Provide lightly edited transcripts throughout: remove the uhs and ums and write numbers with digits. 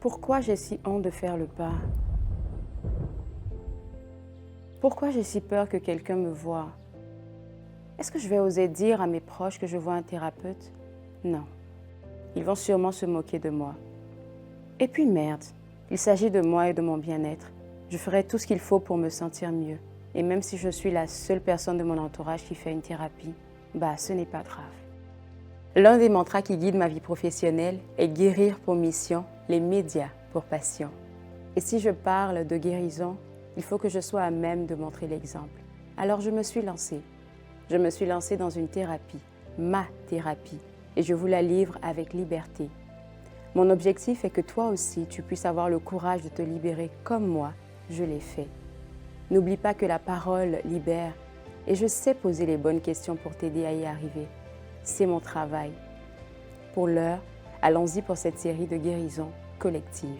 Pourquoi j'ai si honte de faire le pas? Pourquoi j'ai si peur que quelqu'un me voie? Est-ce que je vais oser dire à mes proches que je vois un thérapeute? Non. Ils vont sûrement se moquer de moi. Et puis merde, il s'agit de moi et de mon bien-être. Je ferai tout ce qu'il faut pour me sentir mieux. Et même si je suis la seule personne de mon entourage qui fait une thérapie, ce n'est pas grave. L'un des mantras qui guide ma vie professionnelle est guérir pour mission, les médias pour passion. Et si je parle de guérison, il faut que je sois à même de montrer l'exemple. Alors je me suis lancée. Je me suis lancée dans une thérapie, ma thérapie, et je vous la livre avec liberté. Mon objectif est que toi aussi, tu puisses avoir le courage de te libérer comme moi, je l'ai fait. N'oublie pas que la parole libère et je sais poser les bonnes questions pour t'aider à y arriver. C'est mon travail. Pour l'heure, allons-y pour cette série de guérison collective.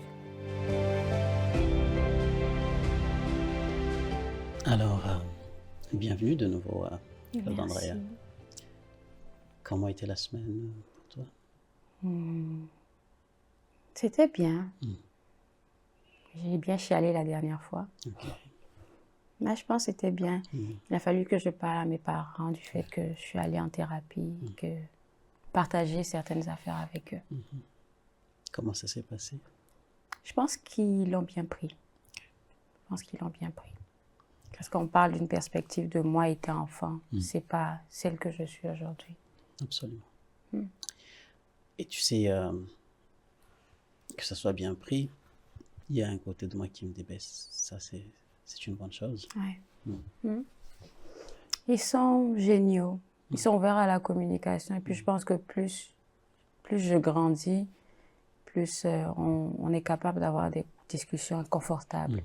Alors, bienvenue de nouveau à Claude Merci. Andrea. Comment était la semaine pour toi? C'était bien. J'ai bien chialé la dernière fois. Ok. Mais je pense que c'était bien. Il a fallu que je parle à mes parents du fait que je suis allée en thérapie, que partager certaines affaires avec eux. Comment ça s'est passé? Je pense qu'ils l'ont bien pris. Je pense qu'ils l'ont bien pris. Parce qu'on parle d'une perspective de moi étant enfant. C'est pas celle que je suis aujourd'hui. Absolument. Et tu sais, que ça soit bien pris, il y a un côté de moi qui me dit, ben, ça c'est une bonne chose. Ouais. Ils sont géniaux. Ils sont ouverts à la communication. Et puis je pense que plus je grandis, plus on est capable d'avoir des discussions confortables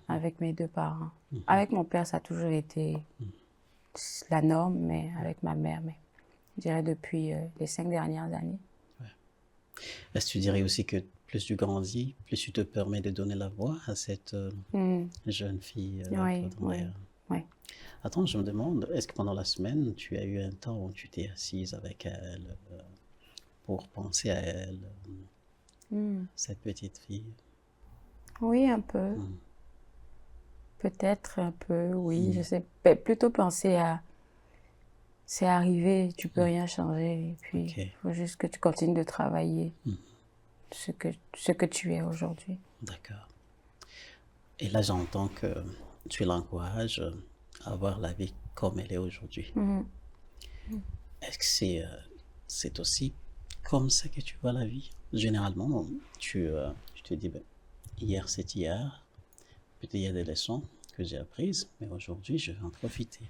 avec mes deux parents. Avec mon père, ça a toujours été la norme, mais avec ma mère, je dirais depuis les 5 dernières années. Est-ce que tu dirais aussi que plus tu grandis, plus tu te permets de donner la voix à cette jeune fille, Oui, Claude Andrea? oui. Attends, je me demande, est-ce que pendant la semaine, tu as eu un temps où tu t'es assise avec elle pour penser à elle, cette petite fille? Oui, un peu. Peut-être un peu, oui. Je sais. Plutôt penser à... C'est arrivé, tu peux rien changer. Et puis, il faut juste que tu continues de travailler ce que tu es aujourd'hui. D'accord. Et là, j'entends que tu l'encourages à voir la vie comme elle est aujourd'hui. Est-ce que c'est aussi comme ça que tu vois la vie? Généralement, tu te dis, ben, hier c'est hier, peut-être il y a des leçons que j'ai apprises, mais aujourd'hui, je vais en profiter.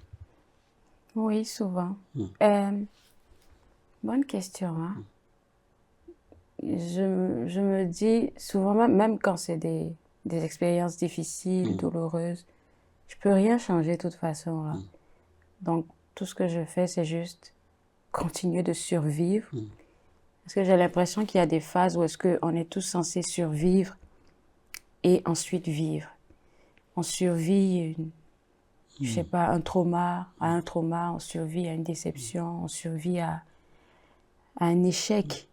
Oui, souvent. Bonne question, hein. Je me dis souvent, même quand c'est des expériences difficiles, douloureuses, je peux rien changer de toute façon, là. Donc, tout ce que je fais, c'est juste continuer de survivre. Parce que j'ai l'impression qu'il y a des phases où est-ce qu'on est tous censés survivre et ensuite vivre. On survit, je sais pas, un trauma, on survit à une déception, on survit à un échec.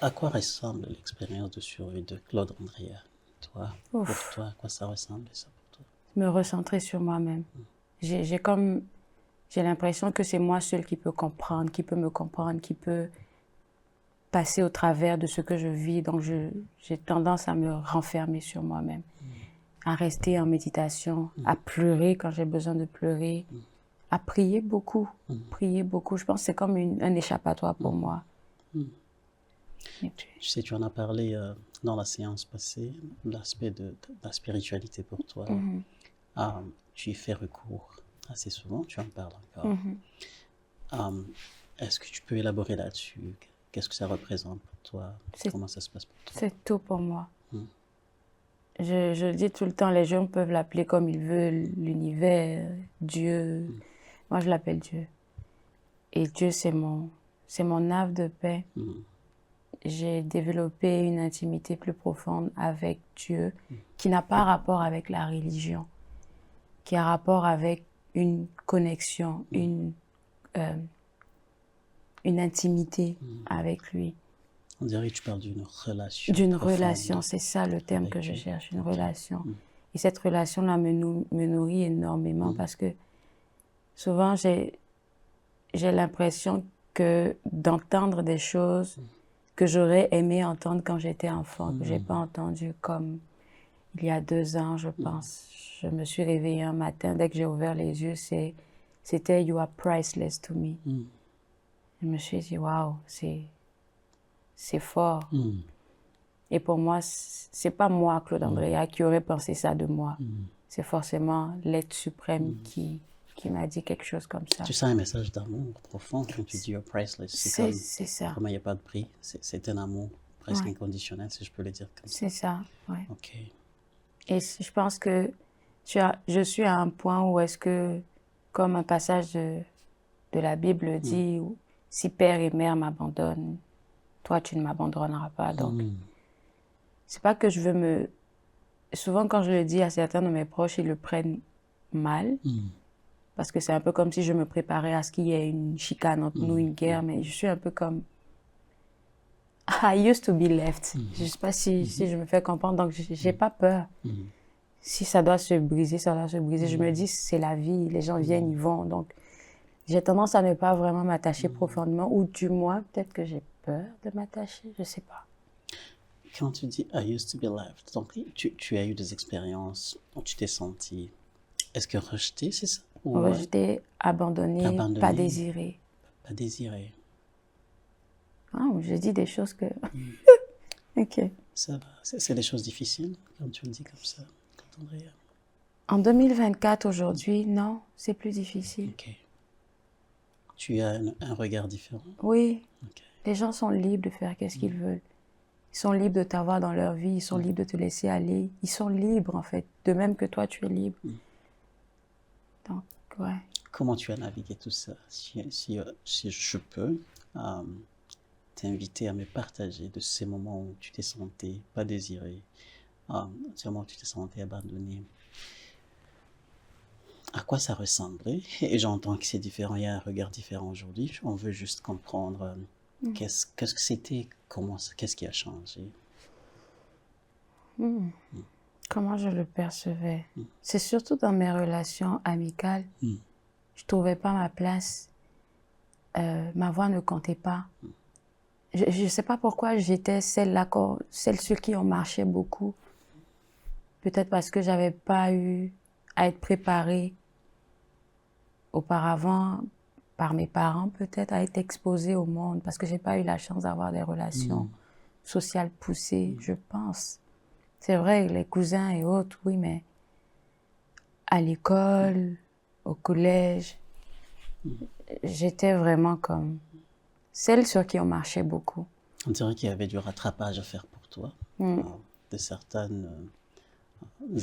À quoi ressemble l'expérience de survie de Claude Andrea? Toi, pour toi, à quoi ça ressemble ça pour toi? Me recentrer sur moi-même. J'ai l'impression que c'est moi seule qui peut comprendre, qui peut me comprendre, qui peut passer au travers de ce que je vis. Donc, j'ai tendance à me renfermer sur moi-même, à rester en méditation, à pleurer quand j'ai besoin de pleurer, à prier beaucoup, prier beaucoup. Je pense que c'est comme un échappatoire pour moi. Et puis, Tu sais, tu en as parlé dans la séance passée, l'aspect de la spiritualité pour toi. Tu y fais recours assez souvent, tu en parles encore. Est-ce que tu peux élaborer là-dessus? Qu'est-ce que ça représente pour toi? Comment ça se passe pour toi? c'est tout pour moi. Je dis tout le temps, les gens peuvent l'appeler comme ils veulent, l'univers, Dieu. Moi, je l'appelle Dieu. Et Dieu, c'est mon havre de paix. J'ai développé une intimité plus profonde avec Dieu qui n'a pas rapport avec la religion, qui a rapport avec une connexion, une intimité avec lui. On dirait que tu parles d'une relation. D'une profonde relation, c'est ça le terme avec que je Dieu. cherche, une Ok. relation. Et cette relation-là me nourrit énormément parce que souvent j'ai l'impression que d'entendre des choses que j'aurais aimé entendre quand j'étais enfant, que j'ai pas entendu, comme il y a 2 ans, je pense. Je me suis réveillée un matin, dès que j'ai ouvert les yeux, c'était You are priceless to me. Je me suis dit, waouh, c'est fort. Et pour moi, c'est pas moi, Claude Andrea, qui aurait pensé ça de moi. C'est forcément l'être suprême qui m'a dit quelque chose comme ça. Tu sens un message d'amour profond quand tu dis you're priceless. C'est ça. comme il n'y a pas de prix. C'est un amour presque inconditionnel, si je peux le dire comme ça. C'est ça, ouais. Ok. Et je pense que je suis à un point où est-ce que, comme un passage de la Bible dit, si père et mère m'abandonnent, toi tu ne m'abandonneras pas. Donc, c'est pas que je veux me... Souvent quand je le dis à certains de mes proches, ils le prennent mal. Parce que c'est un peu comme si je me préparais à ce qu'il y ait une chicane entre nous, une guerre. Mais je suis un peu comme... I used to be left. Je sais pas si je me fais comprendre. Donc, j'ai pas peur. Si ça doit se briser, ça doit se briser. Je me dis, c'est la vie. Les gens viennent, ils vont. Donc, j'ai tendance à ne pas vraiment m'attacher profondément. Ou du moins, peut-être que j'ai peur de m'attacher. Je sais pas. Quand tu dis I used to be left, donc tu as eu des expériences où tu t'es senti, est-ce que rejeté, c'est ça? Ou Rejeté, abandonné, pas désiré. Pas désiré. Ah, je dis des choses que... Ok. Ça va. C'est des choses difficiles quand tu le dis comme ça, quand Andrea. En 2024, aujourd'hui, non, c'est plus difficile. Ok. Tu as un regard différent? Oui. Ok. Les gens sont libres de faire qu'est-ce qu'ils veulent. Ils sont libres de t'avoir dans leur vie, ils sont libres de te laisser aller. Ils sont libres, en fait, de même que toi, tu es libre. Donc, ouais. Comment tu as navigué tout ça? Si je peux t'inviter à me partager de ces moments où tu t'es senti pas désiré, ces moments où tu t'es senti abandonné, à quoi ça ressemblait? Et j'entends que c'est différent, il y a un regard différent aujourd'hui. On veut juste comprendre qu'est-ce que c'était, qu'est-ce qui a changé? Comment je le percevais? C'est surtout dans mes relations amicales. Je trouvais pas ma place. Ma voix ne comptait pas. Je ne sais pas pourquoi j'étais celle sur qui on marchait beaucoup. Peut-être parce que j'avais pas eu à être préparée auparavant par mes parents, peut-être à être exposée au monde, parce que j'ai pas eu la chance d'avoir des relations sociales poussées, je pense. C'est vrai, les cousins et autres, oui, mais à l'école, au collège, j'étais vraiment comme celle sur qui on marchait beaucoup. On dirait qu'il y avait du rattrapage à faire pour toi, de certaines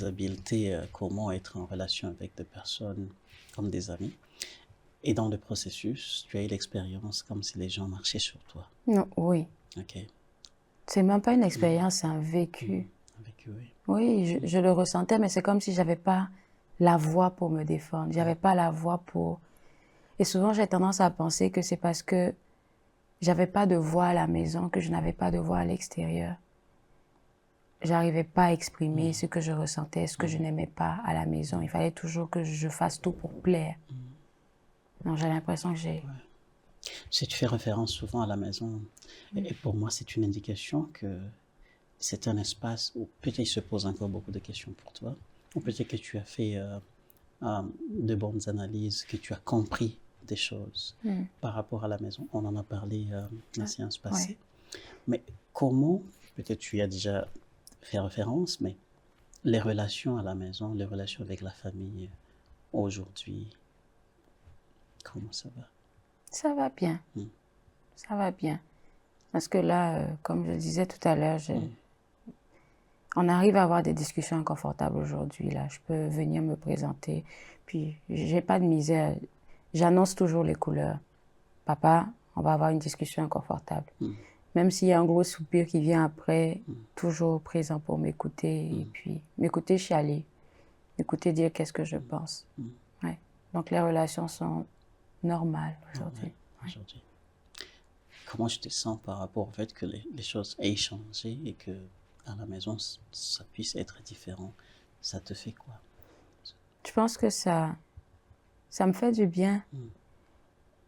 habiletés, comment être en relation avec des personnes comme des amis. Et dans le processus, tu as eu l'expérience comme si les gens marchaient sur toi. Non, oui. Ok. C'est même pas une expérience, c'est un vécu. Un vécu, oui. Oui, je le ressentais, mais c'est comme si j'avais pas la voix pour me défendre. J'avais pas la voix pour... Et souvent, j'ai tendance à penser que c'est parce que j'avais pas de voix à la maison, que je n'avais pas de voix à l'extérieur. J'arrivais pas à exprimer ce que je ressentais, ce que je n'aimais pas à la maison. Il fallait toujours que je fasse tout pour plaire. Donc, j'ai l'impression que j'ai... Si tu fais référence souvent à la maison, et pour moi, c'est une indication que c'est un espace où peut-être il se pose encore beaucoup de questions pour toi, ou peut-être que tu as fait de bonnes analyses, que tu as compris des choses par rapport à la maison. On en a parlé dans la séance passée. Mais comment, peut-être tu y as déjà fait référence, mais les relations à la maison, les relations avec la famille aujourd'hui, comment ça va? Ça va bien. Ça va bien. Parce que là, comme je le disais tout à l'heure, on arrive à avoir des discussions inconfortables aujourd'hui. Là, je peux venir me présenter. Puis, j'ai pas de misère. J'annonce toujours les couleurs. Papa, on va avoir une discussion inconfortable. Même s'il y a un gros soupir qui vient après, toujours présent pour m'écouter. Et puis, m'écouter chialer. M'écouter dire qu'est-ce que je pense. Ouais. Donc, les relations sont normales aujourd'hui. Aujourd'hui. comment tu te sens par rapport au fait que les choses aient changé et que à la maison, ça puisse être différent? Ça te fait quoi? Je pense que ça me fait du bien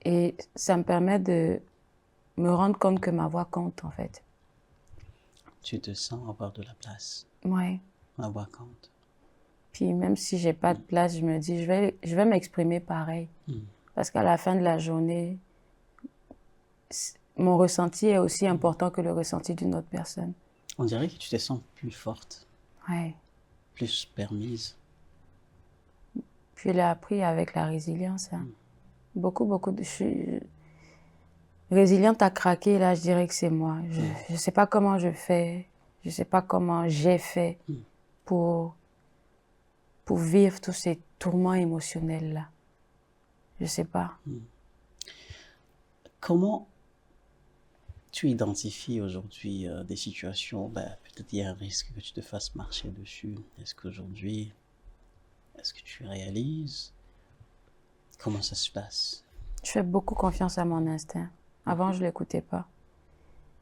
et ça me permet de me rendre compte que ma voix compte, en fait. Tu te sens avoir de la place, Ouais. ma voix compte. Puis même si j'ai pas de place, je me dis, je vais m'exprimer pareil. Parce qu'à la fin de la journée, mon ressenti est aussi important que le ressenti d'une autre personne. On dirait que tu te sens plus forte, Ouais. plus permise. Puis je l'ai appris avec la résilience. Hein. Je suis résiliente à craquer, là, je dirais que c'est moi. Je sais pas comment je fais, je sais pas comment j'ai fait pour vivre tous ces tourments émotionnels-là. Je sais pas. Comment tu identifies aujourd'hui des situations, peut-être il y a un risque que tu te fasses marcher dessus. Est-ce que tu réalises? Comment ça se passe? Je fais beaucoup confiance à mon instinct. Avant, je l'écoutais pas.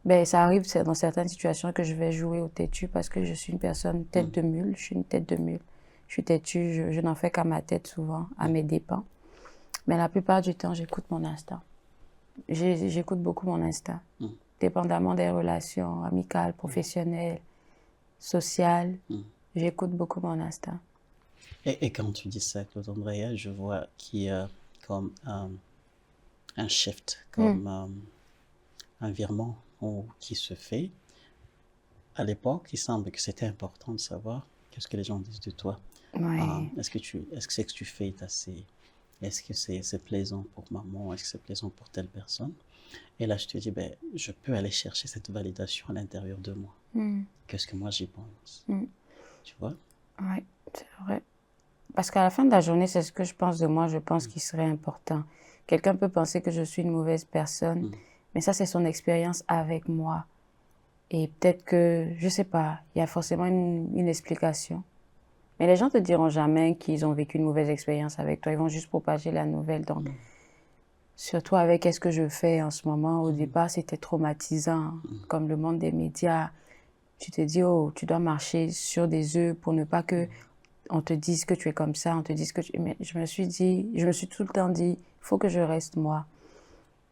Ben, ça arrive dans certaines situations que je vais jouer au têtu parce que je suis une personne tête de mule. Je suis une tête de mule. Je suis têtue, je n'en fais qu'à ma tête souvent, à mes dépens. Mais la plupart du temps, j'écoute mon instinct. J'écoute beaucoup mon instinct. Dépendamment des relations amicales, professionnelles, sociales, j'écoute beaucoup mon instinct. Et quand tu dis ça, Claude Andrea, je vois qu'il y a comme un shift, comme un virement qui se fait. À l'époque, il semble que c'était important de savoir qu'est-ce que les gens disent de toi. Ouais. Est-ce que c'est que tu fais est assez... Est-ce que c'est plaisant pour maman? Est-ce que c'est plaisant pour telle personne? Et là, je te dis, je peux aller chercher cette validation à l'intérieur de moi. Qu'est-ce que moi j'y pense? Tu vois? Oui, c'est vrai. Parce qu'à la fin de la journée, c'est ce que je pense de moi, je pense qu'il serait important. Quelqu'un peut penser que je suis une mauvaise personne, mais ça, c'est son expérience avec moi. Et peut-être que, je sais pas, il y a forcément une explication. Mais les gens te diront jamais qu'ils ont vécu une mauvaise expérience avec toi. Ils vont juste propager la nouvelle. Donc, surtout avec ce que je fais en ce moment, au départ, c'était traumatisant. Comme le monde des médias, tu te dis, oh, tu dois marcher sur des œufs pour ne pas que on te dise que tu es comme ça, on te dise que tu... Mais je me suis tout le temps dit, il faut que je reste moi.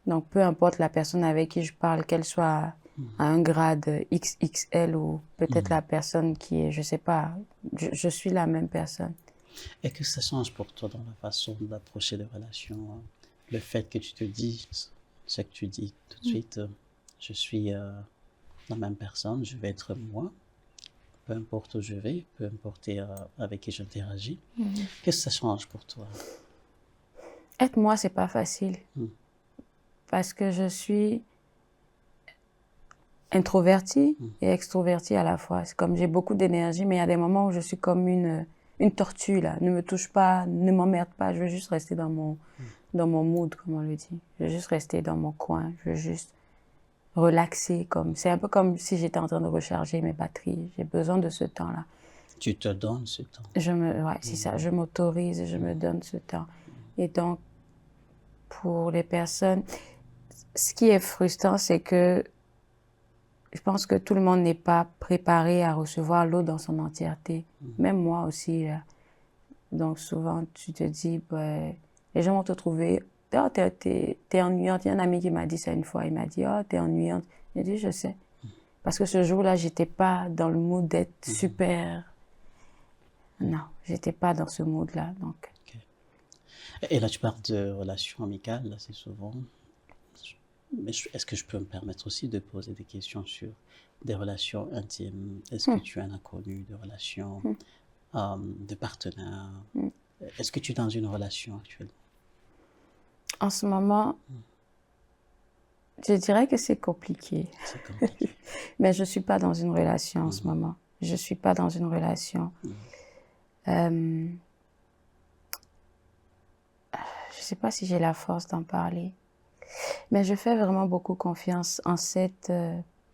Donc, peu importe la personne avec qui je parle, qu'elle soit à un grade XXL ou peut-être la personne qui est, je sais pas, je suis la même personne. Et que ça change pour toi dans la façon d'approcher les relations, le fait que tu te dis ce que tu dis tout de suite, je suis la même personne, je vais être moi, peu importe où je vais, peu importe avec qui j'interagis. Qu'est-ce que ça change pour toi? Être moi, c'est pas facile. Parce que je suis introvertie et extrovertie à la fois. C'est comme j'ai beaucoup d'énergie, mais il y a des moments où je suis comme une tortue, là. Ne me touche pas, ne m'emmerde pas. Je veux juste rester dans mon mood, comme on le dit. Je veux juste rester dans mon coin. Je veux juste relaxer. C'est un peu comme si j'étais en train de recharger mes batteries. J'ai besoin de ce temps-là. Tu te donnes ce temps. Ouais, c'est ça. Je m'autorise et je me donne ce temps. Et donc, pour les personnes, ce qui est frustrant, c'est que je pense que tout le monde n'est pas préparé à recevoir l'eau dans son entièreté. Même moi aussi. Là. Donc souvent, tu te dis, les gens vont te trouver, oh, t'es ennuyante. Il y a un ami qui m'a dit ça une fois. Il m'a dit, oh, t'es ennuyante. J'ai dit, je sais. Parce que ce jour-là, j'étais pas dans le mood d'être super. Non, j'étais pas dans ce mood-là. Donc. Okay. Et là, tu parles de relations amicales, assez souvent. Mais est-ce que je peux me permettre aussi de poser des questions sur des relations intimes? Est-ce que tu en as connu de relations, de partenaires? Est-ce que tu es dans une relation actuellement? En ce moment, je dirais que c'est compliqué. C'est compliqué. Mais je ne suis pas dans une relation en ce moment. Je ne suis pas dans une relation. Je ne sais pas si j'ai la force d'en parler. Mais je fais vraiment beaucoup confiance en cette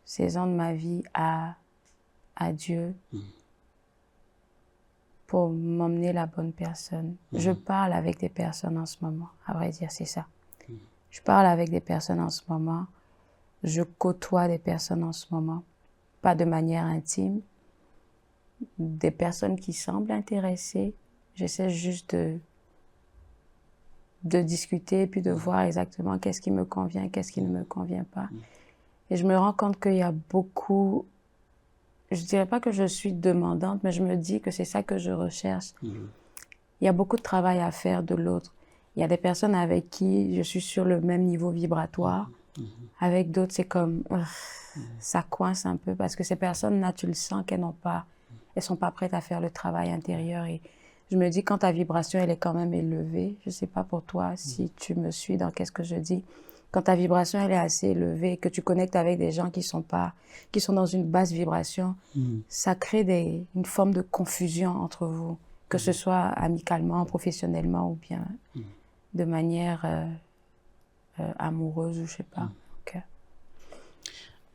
saison de ma vie à Dieu pour m'emmener la bonne personne. Je parle avec des personnes en ce moment, à vrai dire, c'est ça. Je parle avec des personnes en ce moment je côtoie des personnes en ce moment, pas de manière intime, des personnes qui semblent intéressées. J'essaie juste de discuter puis de voir exactement qu'est-ce qui me convient, qu'est-ce qui ne me convient pas. Et je me rends compte qu'il y a beaucoup, je dirais pas que je suis demandante, mais je me dis que c'est ça que je recherche. Il y a beaucoup de travail à faire de l'autre. Il y a des personnes avec qui je suis sur le même niveau vibratoire. Avec d'autres, c'est comme, ça coince un peu parce que ces personnes-là, tu le sens qu'elles sont pas prêtes à faire le travail intérieur. Et je me dis, quand ta vibration, elle est quand même élevée, je sais pas pour toi si tu me suis dans qu'est-ce que je dis, quand ta vibration, elle est assez élevée, que tu connectes avec des gens qui sont dans une basse vibration, ça crée une forme de confusion entre vous, que ce soit amicalement, professionnellement ou bien de manière amoureuse ou je sais pas. Okay.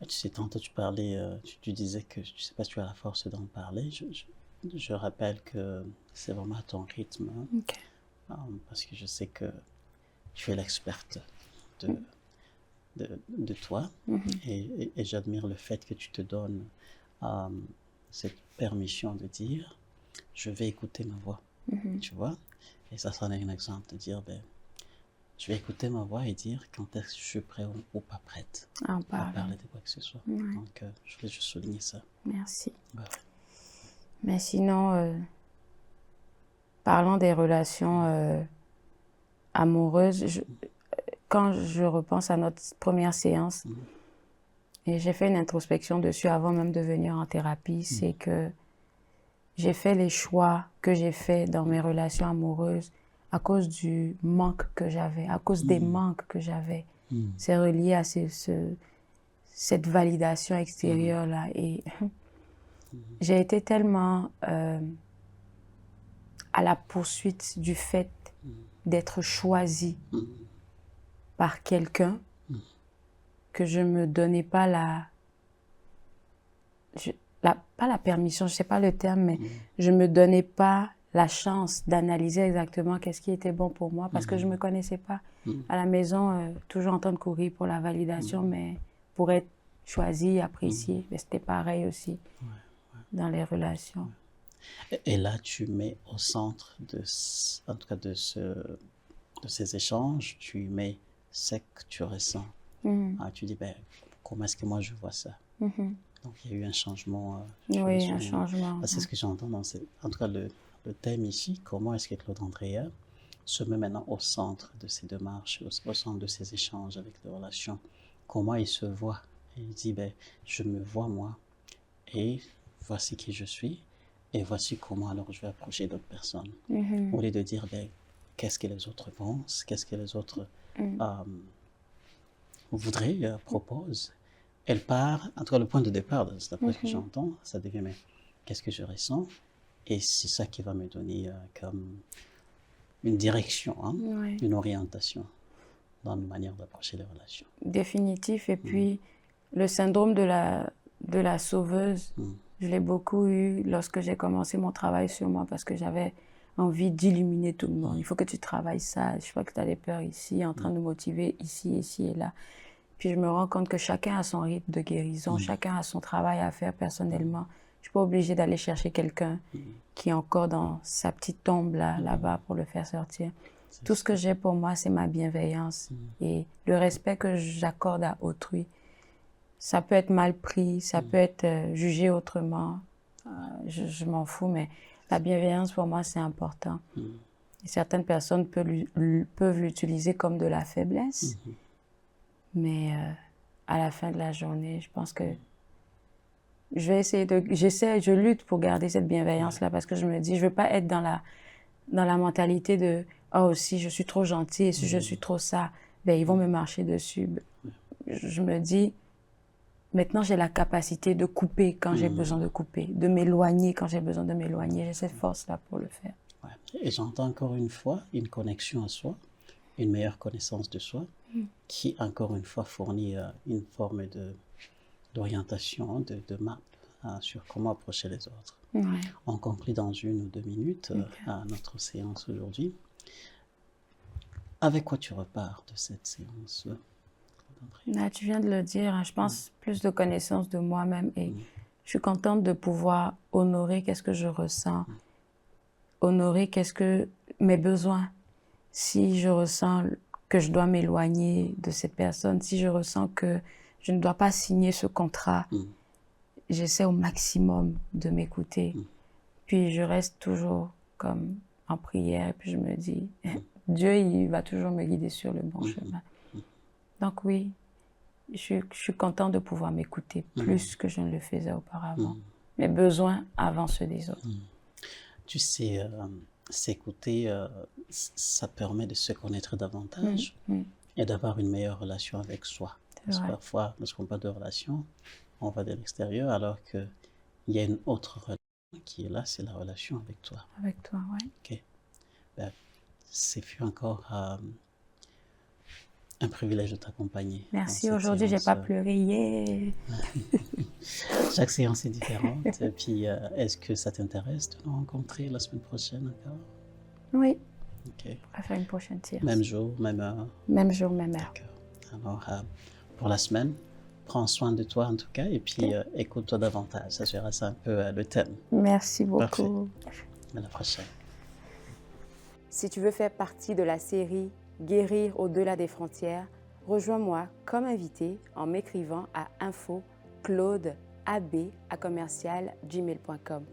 Tu sais, tantôt tu parlais, tu disais que tu sais pas si tu as la force d'en parler. Je rappelle que c'est vraiment à ton rythme, hein, Okay. Parce que je sais que tu es l'experte de toi et j'admire le fait que tu te donnes cette permission de dire je vais écouter ma voix, tu vois, et ça c'en est un exemple de dire ben je vais écouter ma voix et dire quand est-ce que je suis prêt ou pas prête à parler de quoi que ce soit. Donc je voulais juste souligner ça. Merci. Ouais. Mais sinon, parlant des relations amoureuses, quand je repense à notre première séance, et j'ai fait une introspection dessus avant même de venir en thérapie, c'est que j'ai fait les choix que j'ai faits dans mes relations amoureuses à cause du manque que j'avais, à cause des manques que j'avais. C'est relié à cette validation extérieure-là. Et j'ai été tellement à la poursuite du fait d'être choisie par quelqu'un que je me donnais pas pas la permission, je sais pas le terme, mais je me donnais pas la chance d'analyser exactement qu'est-ce qui était bon pour moi parce que je me connaissais pas. À la maison, toujours en train de courir pour la validation, mais pour être choisie, appréciée, c'était pareil aussi dans les relations. Et là, tu mets au centre en tout cas de ces échanges, tu mets ce que tu ressens. Tu dis, ben, comment est-ce que moi je vois ça? Donc, il y a eu un changement. Oui, un changement. C'est ce que j'entends en tout cas, le thème ici, comment est-ce que Claude Andrea se met maintenant au centre de ces démarches, au centre de ces échanges avec les relations. Comment il se voit? Et il dit, ben, je me vois moi, et voici qui je suis, et voici comment alors je vais approcher d'autres personnes. Au lieu de dire, ben, qu'est-ce que les autres pensent, qu'est-ce que les autres voudraient, proposent. Elle part, en tout cas le point de départ, d'après ce que j'entends, ça devient, mais qu'est-ce que je ressens? Et c'est ça qui va me donner comme une direction, une orientation dans ma manière d'approcher les relations. Définitif. Et puis, le syndrome de la sauveuse, je l'ai beaucoup eu lorsque j'ai commencé mon travail sur moi parce que j'avais envie d'illuminer tout le monde. Il faut que tu travailles ça. Je vois que tu as des peurs ici, en train de motiver ici, ici et là. Puis je me rends compte que chacun a son rythme de guérison, chacun a son travail à faire personnellement. Je suis pas obligée d'aller chercher quelqu'un qui est encore dans sa petite tombe là-bas pour le faire sortir. Tout ce que j'ai pour moi, c'est ma bienveillance et le respect que j'accorde à autrui. Ça peut être mal pris, ça peut être jugé autrement. Je m'en fous, mais la bienveillance pour moi, c'est important. Et certaines personnes peuvent l'utiliser comme de la faiblesse. Mais à la fin de la journée, je pense que je vais je lutte pour garder cette bienveillance-là parce que je me dis, je veux pas être dans la mentalité de « Oh, si je suis trop gentille et si je suis trop ça, ben ils vont me marcher dessus. » Je me dis, maintenant j'ai la capacité de couper quand j'ai besoin de couper, de m'éloigner quand j'ai besoin de m'éloigner. J'ai cette force-là pour le faire. Ouais. Et j'entends encore une fois une connexion à soi, une meilleure connaissance de soi, qui, encore une fois, fournit une forme d'orientation, de map sur comment approcher les autres. On conclut dans 1 ou 2 minutes à notre séance aujourd'hui. Avec quoi tu repars de cette séance? rencontré. Là, tu viens de le dire, hein, je pense plus de connaissance de moi-même et je suis contente de pouvoir honorer qu'est-ce que je ressens, honorer qu'est-ce que mes besoins. Si je ressens que je dois m'éloigner de cette personne, si je ressens que je ne dois pas signer ce contrat, j'essaie au maximum de m'écouter. Puis je reste toujours comme en prière et puis je me dis, Dieu, il va toujours me guider sur le bon chemin. Donc oui, je suis contente de pouvoir m'écouter plus que je ne le faisais auparavant. Mes besoins avant ceux des autres. Tu sais, s'écouter, ça permet de se connaître davantage et d'avoir une meilleure relation avec soi. Parce que parfois, lorsqu'on parle de relation, on va de l'extérieur alors qu'il y a une autre relation qui est là, c'est la relation avec toi. Avec toi, oui. Ok. Ben, c'est fut encore un privilège de t'accompagner. Merci, aujourd'hui, j'ai pas pleuré. Yeah. Chaque séance est différente. Et puis, est-ce que ça t'intéresse de nous rencontrer la semaine prochaine encore? Oui. Ok. On va faire une prochaine séance. Même jour, même heure? Même jour, même heure. D'accord. Alors, pour la semaine, prends soin de toi en tout cas et puis écoute-toi davantage. Ça sera ça un peu le thème. Merci beaucoup. Parfait. À la prochaine. Si tu veux faire partie de la série Guérir au-delà des frontières, rejoins-moi comme invité en m'écrivant à info@claudeab@gmail.com.